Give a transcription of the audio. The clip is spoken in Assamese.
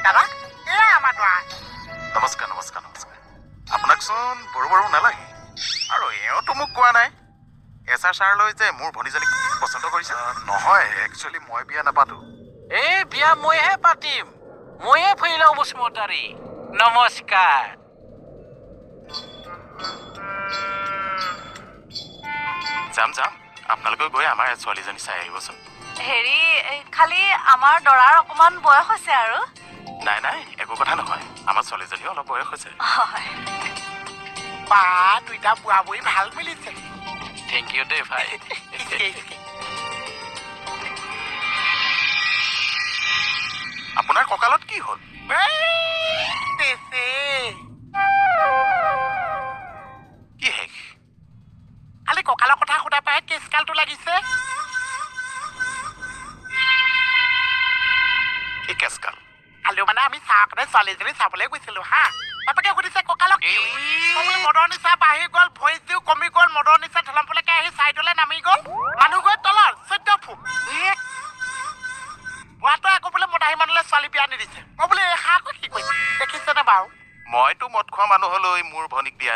দাদা এয়া আমাৰ দৰা নমস্কাৰ নমস্কাৰ নমস্কাৰ আপোনাকচোন বড়ো নালাগে আৰু এওঁতো মোক কোৱা নাই এছাৰ ছাৰলৈ যে মোৰ ভনীজনীক পচন্দ কৰিছে নহয় একচুৱেলি মই বিয়া নাপাতো এই বিয়া মইহে পাতিম মইহে ফৈলাও বসুমতাৰী নমস্কাৰ যাম আপোনালোকে গৈ আমাৰ ছোৱালীজনী চাই আহিবচোন হেৰি খালি আমাৰ দৰাৰ অকমান বয়স হৈছে আৰু নাই একো কথা নহয় আমাৰ ছোৱালীজনীও অলপ বয়স হৈছে বা দুইটা বুঢ়া বুঢ়ী ভাল মিলিছে থেংক ইউ দেই ভাই আপোনাৰ কঁকালত কি হ'ল কি শেষ কালি কঁকালৰ কথা সোধা পাই কেচকালটো লাগিছে কি কেচকাল কালিও মানে আমি চাহ কাৰণে ছোৱালীজনী চাবলৈ গৈছিলো হা বাপেকে সুধিছে কঁকালক কি মদৰ নিচা বাঢ়ি গ'ল ভৰি দিও কমি গ'ল মদৰ নিচা ধলম্পলৈকে আহি চাইডলৈ নামি গ'ল মানুহ গৈ তলৰ 14 ফুট বুঢ়াটো আকৌ বোলে মদাহী মানুহলৈ ছোৱালী বিয়া নিদিছে মই বোলে এষা আকৌ কি কৈছে দেখিছেনে বাৰু মইতো মদ খোৱা মানুহ হলৈ মোৰ ভনীক বিয়া